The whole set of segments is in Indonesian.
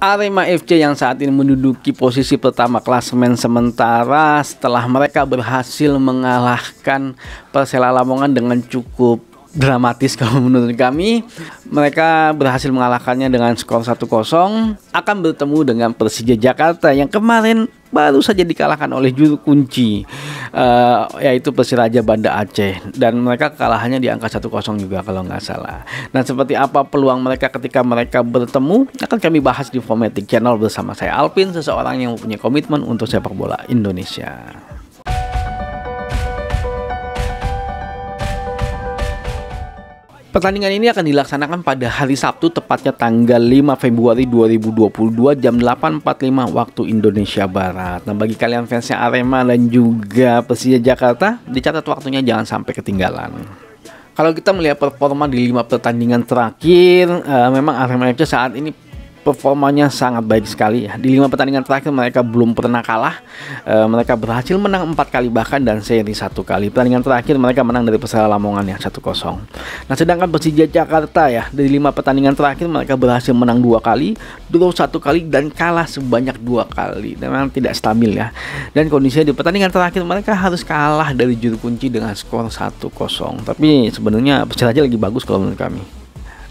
Arema FC yang saat ini menduduki posisi pertama klasemen sementara setelah mereka berhasil mengalahkan Persela Lamongan dengan cukup dramatis kalau menurut kami. Mereka berhasil mengalahkannya dengan skor 1-0, akan bertemu dengan Persija Jakarta yang kemarin baru saja dikalahkan oleh juru kunci yaitu Persiraja Banda Aceh, dan mereka kekalahannya di angka 1-0 juga kalau nggak salah. Dan seperti apa peluang mereka ketika mereka bertemu akan kami bahas di Fomatic Channel bersama saya Alvin, seseorang yang mempunyai komitmen untuk sepak bola Indonesia. Pertandingan ini akan dilaksanakan pada hari Sabtu, tepatnya tanggal 5 Februari 2022 jam 8.45 waktu Indonesia Barat. Nah, bagi kalian fansnya Arema dan juga Persija Jakarta, dicatat waktunya jangan sampai ketinggalan. Kalau kita melihat performa di 5 pertandingan terakhir, memang Arema FC saat ini performanya sangat baik sekali ya. Di 5 pertandingan terakhir mereka belum pernah kalah. Mereka berhasil menang 4 kali bahkan dan seri 1 kali. Pertandingan terakhir mereka menang dari Persela Lamongan ya 1-0. Nah, sedangkan Persija Jakarta ya, dari 5 pertandingan terakhir mereka berhasil menang 2 kali, draw 1 kali dan kalah sebanyak 2 kali. Dan memang tidak stabil ya. Dan kondisinya di pertandingan terakhir mereka harus kalah dari juru kunci dengan skor 1-0. Tapi sebenarnya Persiraja lagi bagus kalau menurut kami.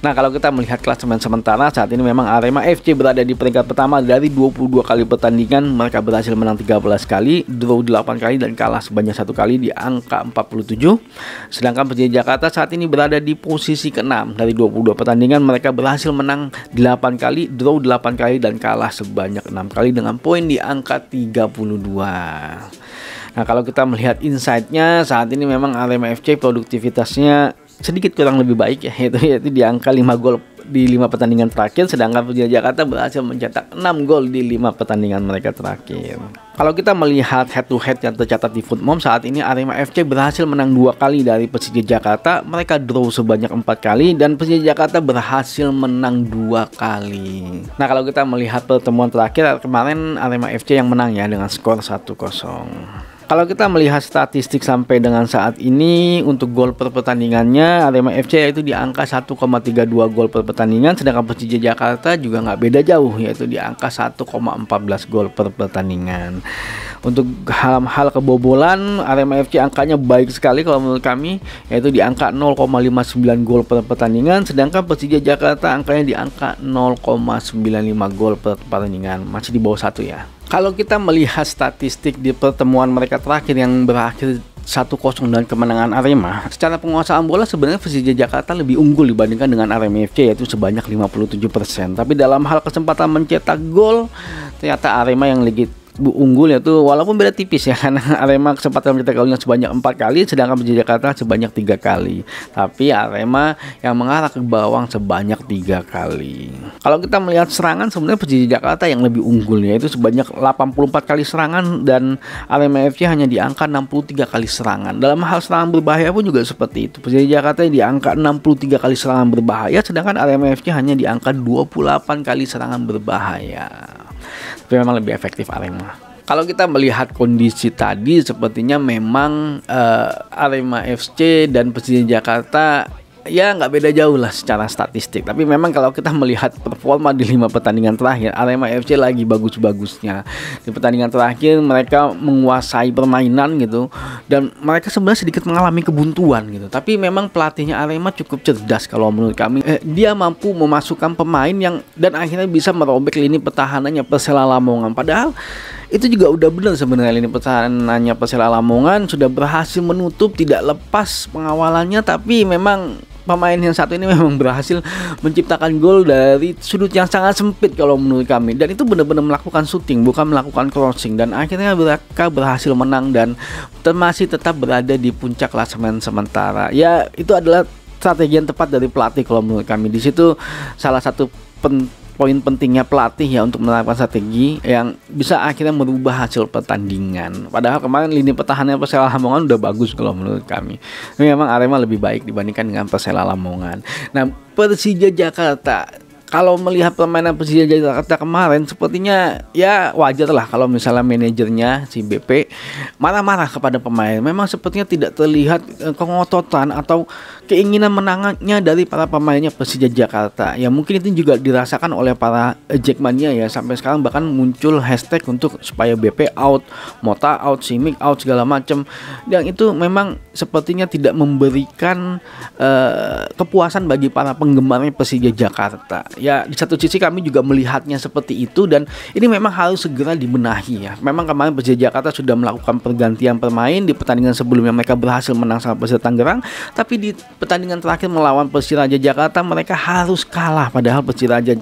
Nah, kalau kita melihat klasemen sementara saat ini memang Arema FC berada di peringkat pertama dari 22 kali pertandingan. Mereka berhasil menang 13 kali, draw 8 kali dan kalah sebanyak 1 kali di angka 47. Sedangkan Persija Jakarta saat ini berada di posisi ke-6 dari 22 pertandingan. Mereka berhasil menang 8 kali, draw 8 kali dan kalah sebanyak 6 kali dengan poin di angka 32. Nah, kalau kita melihat insight-nya saat ini memang Arema FC produktivitasnya sedikit kurang lebih baik ya, yaitu di angka 5 gol di 5 pertandingan terakhir, sedangkan Persija Jakarta berhasil mencetak 6 gol di 5 pertandingan mereka terakhir. Kalau kita melihat head to head yang tercatat di Footmom saat ini, Arema FC berhasil menang 2 kali dari Persija Jakarta, mereka draw sebanyak 4 kali dan Persija Jakarta berhasil menang 2 kali. Nah, kalau kita melihat pertemuan terakhir kemarin Arema FC yang menang ya dengan skor 1-0. Kalau kita melihat statistik sampai dengan saat ini untuk gol per pertandingannya Arema FC yaitu di angka 1,32 gol per pertandingan, sedangkan Persija Jakarta juga nggak beda jauh yaitu di angka 1,14 gol per pertandingan. Untuk hal kebobolan Arema FC angkanya baik sekali kalau menurut kami, yaitu di angka 0,59 gol per pertandingan, sedangkan Persija Jakarta angkanya di angka 0,95 gol per pertandingan, masih di bawah 1 ya. Kalau kita melihat statistik di pertemuan mereka terakhir yang berakhir 1-0 dan kemenangan Arema, secara penguasaan bola sebenarnya Persija Jakarta lebih unggul dibandingkan dengan Arema FC yaitu sebanyak 57%. Tapi dalam hal kesempatan mencetak gol ternyata Arema yang lebih unggul, yaitu walaupun beda tipis ya, karena Arema kesempatan mencetak golnya sebanyak 4 kali sedangkan Persija Jakarta sebanyak 3 kali. Tapi Arema yang mengarah ke bawah sebanyak 3 kali. Kalau kita melihat serangan sebenarnya Persija Jakarta yang lebih unggul yaitu sebanyak 84 kali serangan dan Arema FC hanya di angka 63 kali serangan. Dalam hal serangan berbahaya pun juga seperti itu. Persija Jakarta di angka 63 kali serangan berbahaya sedangkan Arema FC hanya di angka 28 kali serangan berbahaya. Tapi memang lebih efektif Arema. Kalau kita melihat kondisi tadi sepertinya memang Arema FC dan Persija Jakarta ya nggak beda jauh lah secara statistik. Tapi memang kalau kita melihat performa di 5 pertandingan terakhir Arema FC lagi bagus-bagusnya. Di pertandingan terakhir mereka menguasai permainan gitu, dan mereka sebenarnya sedikit mengalami kebuntuan gitu. Tapi memang pelatihnya Arema cukup cerdas kalau menurut kami. Dia mampu memasukkan pemain yang dan akhirnya bisa merobek lini pertahanannya Persela Lamongan. Padahal itu juga udah benar sebenarnya, lini pertahanannya Persela Lamongan sudah berhasil menutup, tidak lepas pengawalannya, tapi memang pemain yang satu ini memang berhasil menciptakan gol dari sudut yang sangat sempit kalau menurut kami, dan itu benar-benar melakukan shooting bukan melakukan crossing, dan akhirnya mereka berhasil menang dan masih tetap berada di puncak klasemen sementara. Ya, itu adalah strategi yang tepat dari pelatih kalau menurut kami. Di situ salah satu poin pentingnya pelatih ya untuk menerapkan strategi yang bisa akhirnya merubah hasil pertandingan. Padahal kemarin lini pertahanan Persela Lamongan udah bagus kalau menurut kami. Ini memang Arema lebih baik dibandingkan dengan Persela Lamongan. Nah, Persija Jakarta kalau melihat permainan Persija Jakarta kemarin, sepertinya ya wajar lah kalau misalnya manajernya si BP marah-marah kepada pemain. Memang sepertinya tidak terlihat kengototan atau keinginan menangnya dari para pemainnya Persija Jakarta. Ya mungkin itu juga dirasakan oleh para Jackmania ya. Sampai sekarang bahkan muncul hashtag untuk supaya BP out, Mota out, Simic out segala macam. Dan itu memang sepertinya tidak memberikan kepuasan bagi para penggemarnya Persija Jakarta. Ya di satu sisi kami juga melihatnya seperti itu, dan ini memang harus segera dibenahi ya. Memang kemarin Persija Jakarta sudah melakukan pergantian pemain di pertandingan sebelumnya, mereka berhasil menang sama Persita Tangerang, tapi di pertandingan terakhir melawan Persiraja Jakarta mereka harus kalah, padahal Persiraja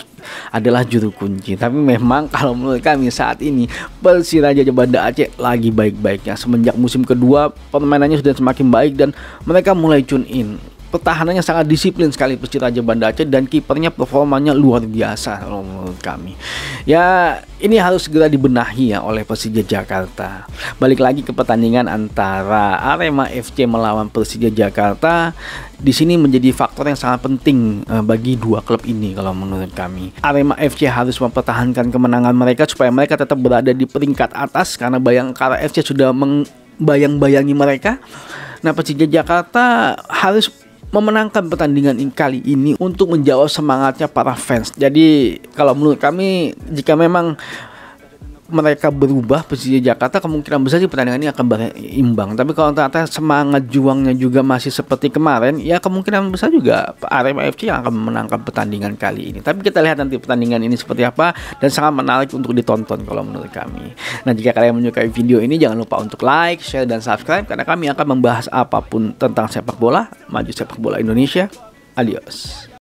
adalah juru kunci. Tapi memang kalau menurut kami saat ini Persiraja Banda Aceh lagi baik-baiknya. Semenjak musim kedua permainannya sudah semakin baik dan mereka mulai tune in. Pertahanannya sangat disiplin sekali Persiraja Banda Aceh, dan kipernya performanya luar biasa kalau menurut kami. Ya ini harus segera dibenahi ya oleh Persija Jakarta. Balik lagi ke pertandingan antara Arema FC melawan Persija Jakarta. Di sini menjadi faktor yang sangat penting bagi dua klub ini kalau menurut kami. Arema FC harus mempertahankan kemenangan mereka supaya mereka tetap berada di peringkat atas, karena Bayangkara FC sudah membayang-bayangi mereka. Nah, Persija Jakarta harus memenangkan pertandingan kali ini untuk menjawab semangatnya para fans. Jadi kalau menurut kami, jika memang mereka berubah Persija Jakarta, kemungkinan besar sih pertandingan ini akan berimbang. Tapi kalau ternyata semangat juangnya juga masih seperti kemarin, ya kemungkinan besar juga Arema FC yang akan memenangkan pertandingan kali ini. Tapi kita lihat nanti pertandingan ini seperti apa, dan sangat menarik untuk ditonton kalau menurut kami. Nah, jika kalian menyukai video ini, jangan lupa untuk like, share, dan subscribe, karena kami akan membahas apapun tentang sepak bola, maju sepak bola Indonesia. Adios.